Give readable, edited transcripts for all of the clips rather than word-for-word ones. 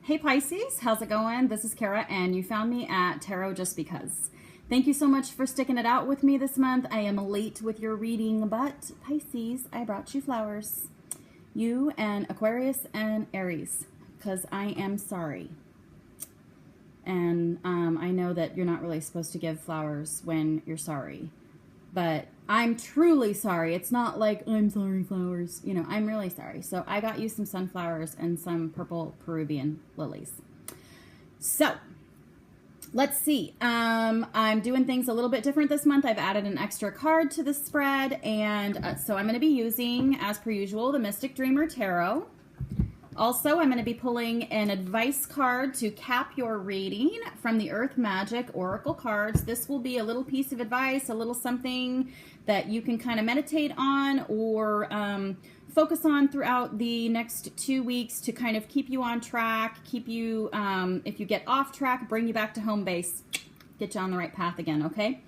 Hey Pisces, how's it going? This is Kara, and you found me at Tarot Just Because. Thank you so much for sticking it out with me this month. I am late with your reading, but Pisces, I brought you flowers. You and Aquarius and Aries, because I am sorry. And I know that you're not really supposed to give flowers when you're sorry, but I'm truly sorry. It's not like, I'm sorry, flowers. You know, I'm really sorry. So I got you some sunflowers and some purple Peruvian lilies. So let's see. I'm doing things a little bit different this month. I've added an extra card to the spread. And so I'm going to be using, as per usual, the Mystic Dreamer Tarot. Also, I'm going to be pulling an advice card to cap your reading from the Earth Magic Oracle cards. This will be a little piece of advice, a little something that you can kind of meditate on or focus on throughout the next 2 weeks to kind of keep you on track, keep you, if you get off track, bring you back to home base, get you on the right path again, okay?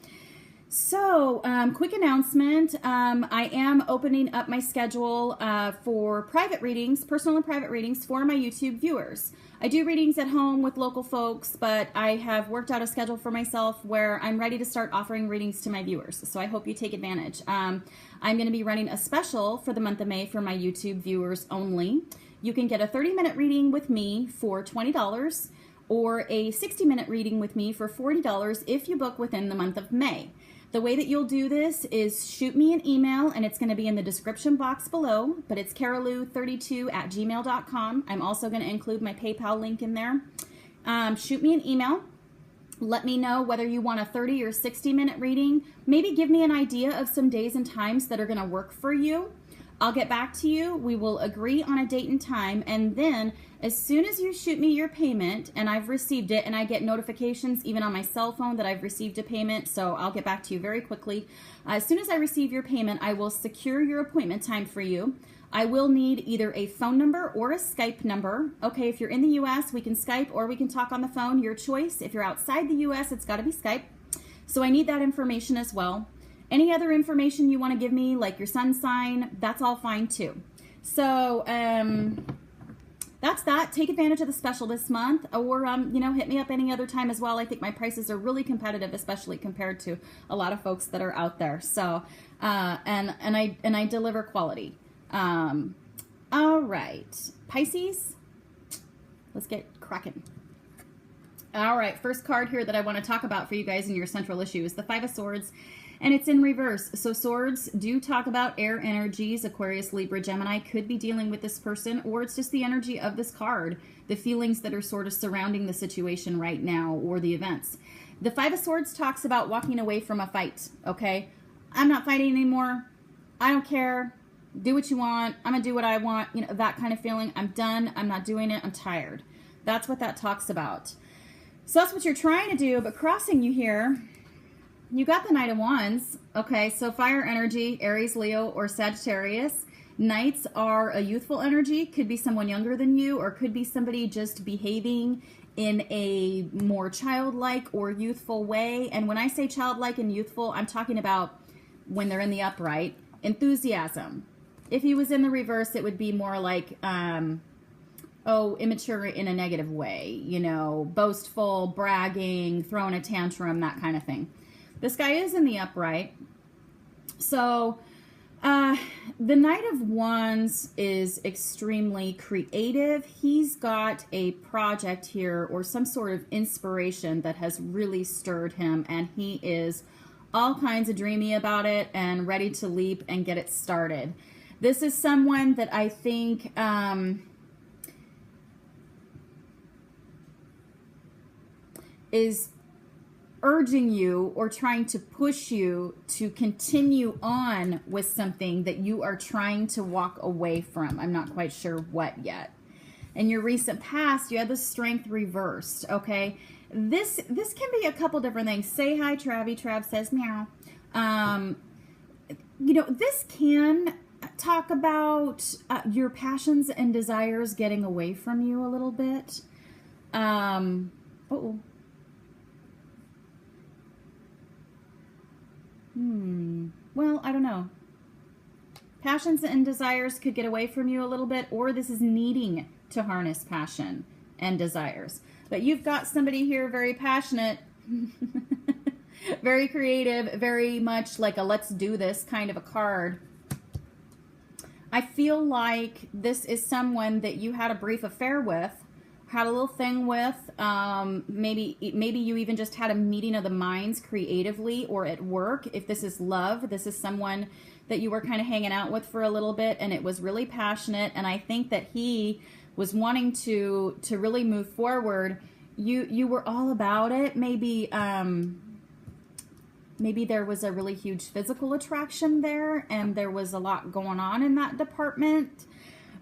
So, quick announcement, I am opening up my schedule for private readings, personal and private readings for my YouTube viewers. I do readings at home with local folks, but I have worked out a schedule for myself where I'm ready to start offering readings to my viewers, so I hope you take advantage. I'm going to be running a special for the month of May for my YouTube viewers only. You can get a 30-minute reading with me for $20 or a 60-minute reading with me for $40 if you book within the month of May. The way that you'll do this is shoot me an email, and it's going to be in the description box below, but it's carolou32@gmail.com. I'm also going to include my PayPal link in there. Shoot me an email. Let me know whether you want a 30 or 60-minute reading. Maybe give me an idea of some days and times that are going to work for you. I'll get back to you. We will agree on a date and time, and then as soon as you shoot me your payment and I've received it, and I get notifications even on my cell phone that I've received a payment, so I'll get back to you very quickly. As soon as I receive your payment, I will secure your appointment time for you. I will need either a phone number or a Skype number. Okay, if you're in the U.S., we can Skype or we can talk on the phone, your choice. If you're outside the U.S., it's got to be Skype. So I need that information as well. Any other information you want to give me, like your sun sign, that's all fine too. So that's that. Take advantage of the special this month, or you know, hit me up any other time as well. I think my prices are really competitive, especially compared to a lot of folks that are out there. So and I deliver quality. All right, Pisces, let's get cracking. All right, first card here that I want to talk about for you guys in your central issue is the Five of Swords. And it's in reverse. So swords do talk about air energies. Aquarius, Libra, Gemini could be dealing with this person, or it's just the energy of this card, the feelings that are sort of surrounding the situation right now or the events. The Five of Swords talks about walking away from a fight, okay? I'm not fighting anymore. I don't care. Do what you want. I'm going to do what I want. You know, that kind of feeling. I'm done. I'm not doing it. I'm tired. That's what that talks about. So that's what you're trying to do, but crossing you here, you got the Knight of Wands. Okay, so fire energy, Aries, Leo, or Sagittarius. Knights are a youthful energy. Could be someone younger than you, or could be somebody just behaving in a more childlike or youthful way. And when I say childlike and youthful, I'm talking about when they're in the upright. Enthusiasm. If he was in the reverse, it would be more like, immature in a negative way. You know, boastful, bragging, throwing a tantrum, that kind of thing. This guy is in the upright. So the Knight of Wands is extremely creative. He's got a project here or some sort of inspiration that has really stirred him, and he is all kinds of dreamy about it and ready to leap and get it started. This is someone that I think is urging you or trying to push you to continue on with something that you are trying to walk away from. I'm not quite sure what yet. In your recent past, you had the Strength reversed, okay? This can be a couple different things. Say hi, Travie. Trav says meow. You know, this can talk about your passions and desires getting away from you a little bit. Well, I don't know. Passions and desires could get away from you a little bit, or this is needing to harness passion and desires. But you've got somebody here very passionate, very creative, very much like a let's do this kind of a card. I feel like this is someone that you had a brief affair with, had a little thing with. Maybe you even just had a meeting of the minds creatively or at work. If this is love, this is someone that you were kind of hanging out with for a little bit, and it was really passionate. And I think that he was wanting to really move forward. You were all about it. Maybe there was a really huge physical attraction there, and there was a lot going on in that department,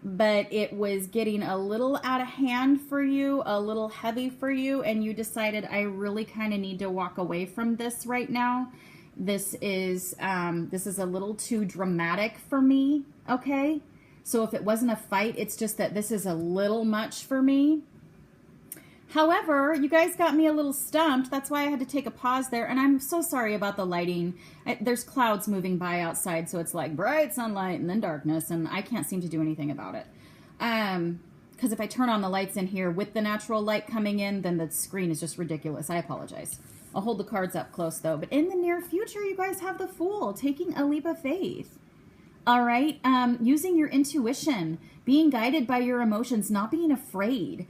but it was getting a little out of hand for you, a little heavy for you, and you decided, I really kind of need to walk away from this right now. This is a little too dramatic for me, okay? So if it wasn't a fight, it's just that this is a little much for me. However, you guys got me a little stumped. That's why I had to take a pause there. And I'm so sorry about the lighting. There's clouds moving by outside, so it's like bright sunlight and then darkness, and I can't seem to do anything about it. Because if I turn on the lights in here with the natural light coming in, then the screen is just ridiculous. I apologize. I'll hold the cards up close, though. But in the near future, you guys have the Fool, taking a leap of faith. All right? Using your intuition, being guided by your emotions, not being afraid.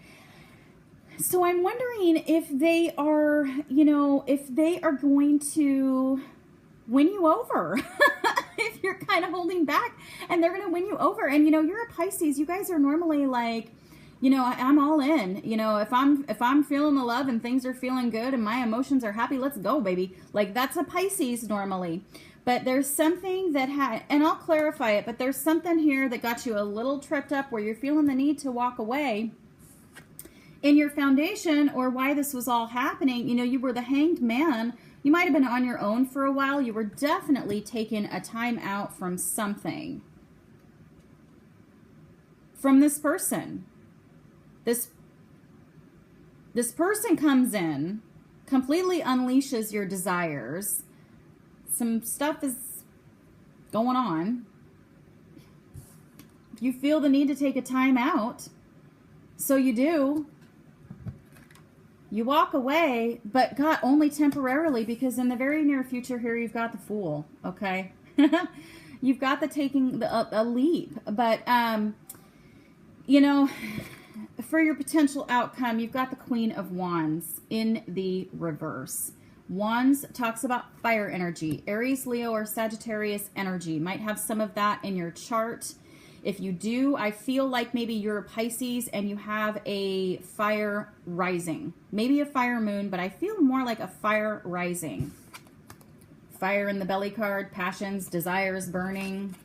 So I'm wondering if they are, if they are going to win you over. If you're kind of holding back and they're going to win you over. And, you're a Pisces. You guys are normally like, I'm all in. If I'm feeling the love and things are feeling good and my emotions are happy, let's go, baby. Like, that's a Pisces normally. But there's something that and I'll clarify it, but there's something here that got you a little tripped up where you're feeling the need to walk away. In your foundation, or why this was all happening, you were the Hanged Man. You might have been on your own for a while. You were definitely taking a time out from something. From this person. This person comes in, completely unleashes your desires. Some stuff is going on. You feel the need to take a time out. So you do. You walk away, but God, only temporarily, because in the very near future here, you've got the Fool, okay? You've got the taking a leap. But, for your potential outcome, you've got the Queen of Wands in the reverse. Wands talks about fire energy. Aries, Leo, or Sagittarius energy. Might have some of that in your chart. If you do, I feel like maybe you're a Pisces and you have a fire rising. Maybe a fire moon, but I feel more like a fire rising. Fire in the belly card, passions, desires burning,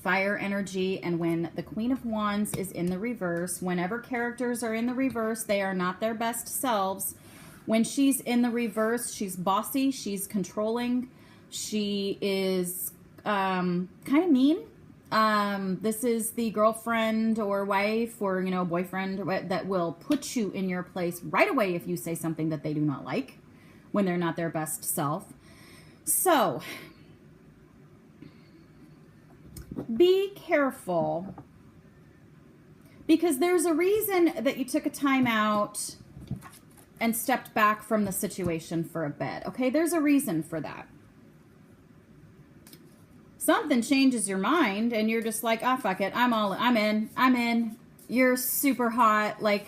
fire energy. And when the Queen of Wands is in the reverse, whenever characters are in the reverse, they are not their best selves. When she's in the reverse, she's bossy, she's controlling, she is kind of mean. This is the girlfriend or wife or, boyfriend that will put you in your place right away if you say something that they do not like when they're not their best self. So, be careful, because there's a reason that you took a time out and stepped back from the situation for a bit. Okay, there's a reason for that. Something changes your mind and you're just like, fuck it, I'm in. You're super hot. Like,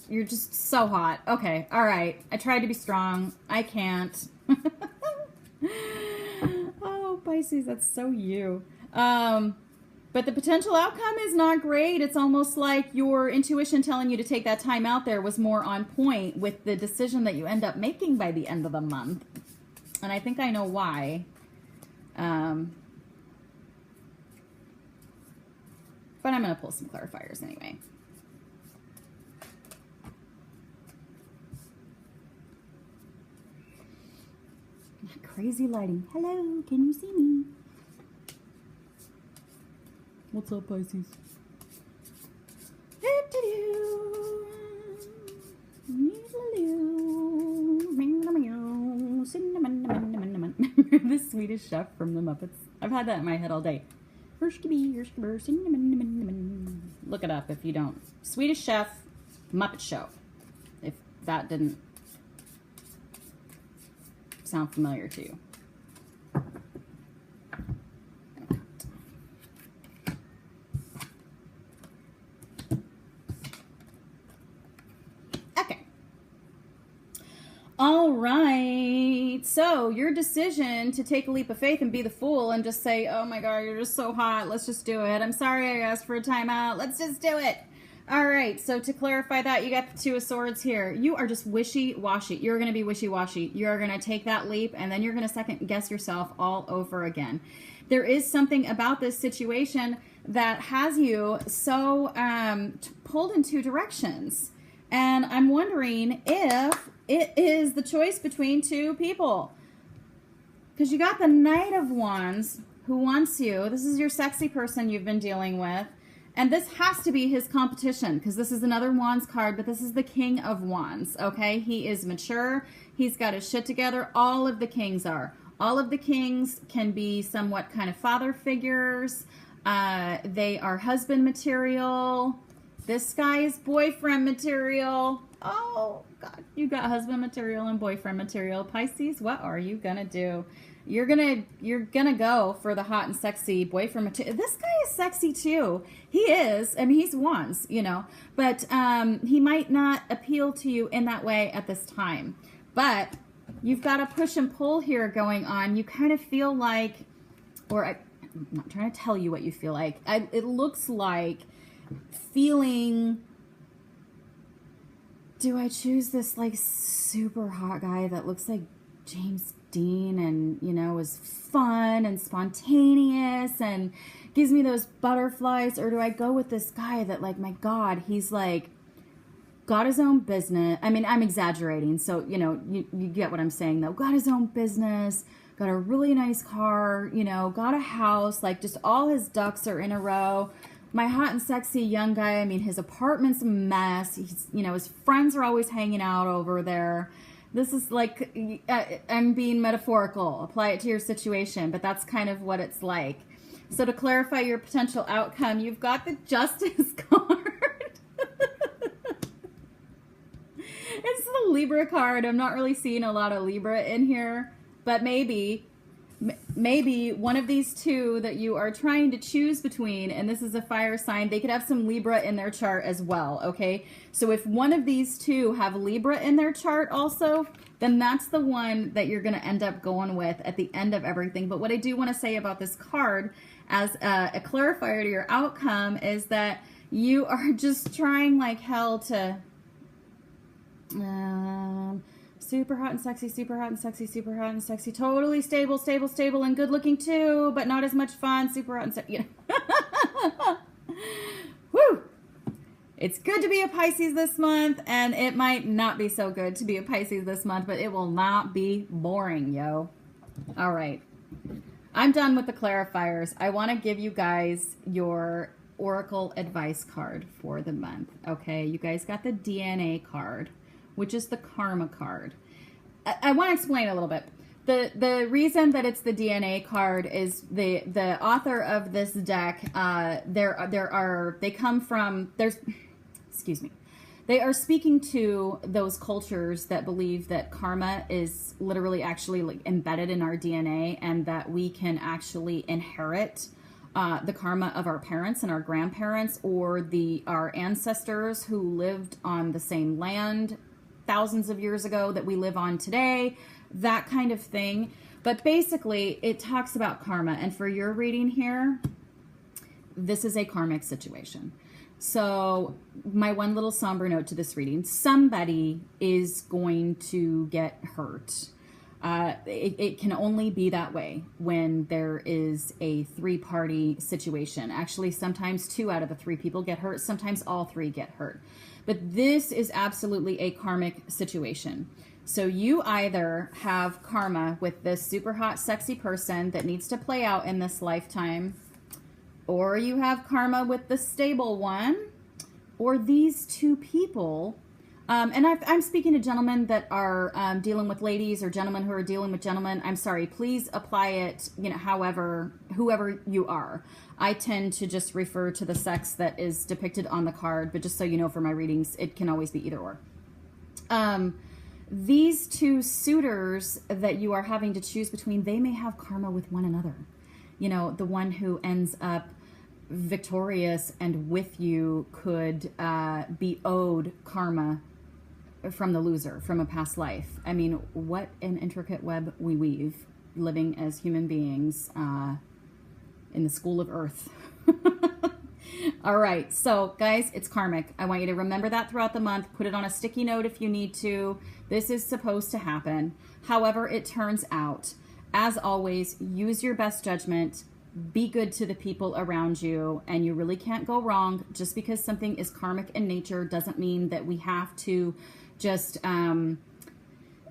you're just so hot. Okay, all right. I tried to be strong. I can't. Oh, Pisces, that's so you. But the potential outcome is not great. It's almost like your intuition telling you to take that time out there was more on point with the decision that you end up making by the end of the month. And I think I know why. But I'm going to pull some clarifiers anyway. Crazy lighting. Hello, can you see me? What's up, Pisces? The Swedish chef from the Muppets. I've had that in my head all day. Love Look it up if you don't. Swedish Chef, Muppet Show. If that didn't sound familiar to you. Okay. All right. So your decision to take a leap of faith and be the fool and just say, oh my God, you're just so hot. Let's just do it. I'm sorry I asked for a timeout. Let's just do it. All right, so to clarify that, you got the Two of Swords here. You are just wishy-washy. You're going to be wishy-washy. You're going to take that leap, and then you're going to second-guess yourself all over again. There is something about this situation that has you so pulled in two directions. And I'm wondering if it is the choice between two people. Because you got the Knight of Wands who wants you. This is your sexy person you've been dealing with. And this has to be his competition because this is another Wands card, but this is the King of Wands, okay? He is mature. He's got his shit together. All of the kings are. All of the kings can be somewhat kind of father figures. They are husband material. This guy is boyfriend material. Oh, God. You got husband material and boyfriend material. Pisces, what are you going to do? You're gonna go for the hot and sexy boyfriend material. This guy is sexy too. He is. I mean, he's Wands, you know, but he might not appeal to you in that way at this time. But you've got a push and pull here going on. You kind of feel like, I'm not trying to tell you what you feel like. It looks like feeling. Do I choose this like super hot guy that looks like James Dean and, you know, is fun and spontaneous and gives me those butterflies? Or do I go with this guy that, like, my God, he's like got his own business? I mean, I'm exaggerating, so, you know, you get what I'm saying though. Got his own business, got a really nice car, you know, got a house, like just all his ducks are in a row. My hot and sexy young guy, I mean, his apartment's a mess. He's, you know, his friends are always hanging out over there. This is like, I'm being metaphorical. Apply it to your situation, but that's kind of what it's like. So to clarify your potential outcome, you've got the Justice card. It's the Libra card. I'm not really seeing a lot of Libra in here, but maybe one of these two that you are trying to choose between, and this is a fire sign, they could have some Libra in their chart as well, okay? So if one of these two have Libra in their chart also, then that's the one that you're going to end up going with at the end of everything. But what I do want to say about this card as a clarifier to your outcome is that you are just trying like hell to... super hot and sexy, super hot and sexy, super hot and sexy, totally stable, and good looking too, but not as much fun, super hot and sexy. You know? Woo! It's good to be a Pisces this month, and it might not be so good to be a Pisces this month, but it will not be boring, yo. All right. I'm done with the clarifiers. I want to give you guys your Oracle advice card for the month, okay? You guys got the DNA card, which is the Karma card. I want to explain a little bit. The reason that it's the DNA card is the author of this deck, they are speaking to those cultures that believe that karma is literally actually like embedded in our DNA, and that we can actually inherit the karma of our parents and our grandparents, or our ancestors who lived on the same land thousands of years ago that we live on today, that kind of thing. But basically, it talks about karma. And for your reading here, this is a karmic situation. So my one little somber note to this reading, somebody is going to get hurt. It can only be that way when there is a three-party situation. Actually, sometimes 2 out of the 3 people get hurt. Sometimes all 3 get hurt. But this is absolutely a karmic situation. So you either have karma with this super hot, sexy person that needs to play out in this lifetime, or you have karma with the stable one, or these 2 people I'm speaking to gentlemen that are dealing with ladies, or gentlemen who are dealing with gentlemen. I'm sorry. Please apply it, whoever you are. I tend to just refer to the sex that is depicted on the card, but just so you know, for my readings, it can always be either or. These two suitors that you are having to choose between, they may have karma with one another. The one who ends up victorious and with you could be owed karma from the loser, from a past life. I mean, what an intricate web we weave, living as human beings in the school of Earth. All right, so guys, it's karmic. I want you to remember that throughout the month. Put it on a sticky note if you need to. This is supposed to happen. However it turns out, as always, use your best judgment. Be good to the people around you, and you really can't go wrong. Just because something is karmic in nature doesn't mean that we have to just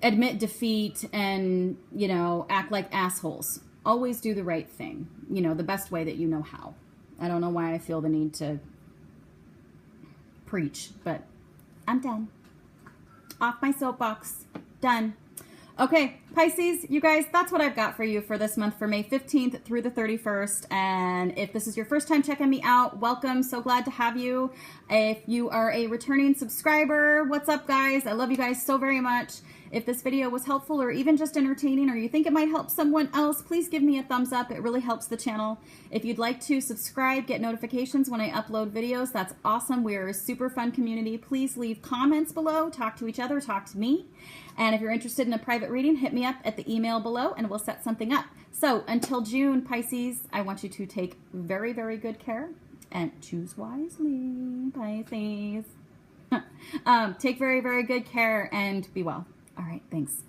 admit defeat and, act like assholes. Always do the right thing, the best way that you know how. I don't know why I feel the need to preach, but I'm done. Off my soapbox. Done. Okay, Pisces, you guys, that's what I've got for you for this month, for May 15th through the 31st. And if this is your first time checking me out, welcome. So glad to have you. If you are a returning subscriber, what's up, guys? I love you guys so very much. If this video was helpful or even just entertaining, or you think it might help someone else, please give me a thumbs up. It really helps the channel. If you'd like to subscribe, get notifications when I upload videos, that's awesome. We're a super fun community. Please leave comments below. Talk to each other. Talk to me. And if you're interested in a private reading, hit me up at the email below and we'll set something up. So until June, Pisces, I want you to take very, very good care and choose wisely, Pisces. Take very, very good care and be well. All right, thanks.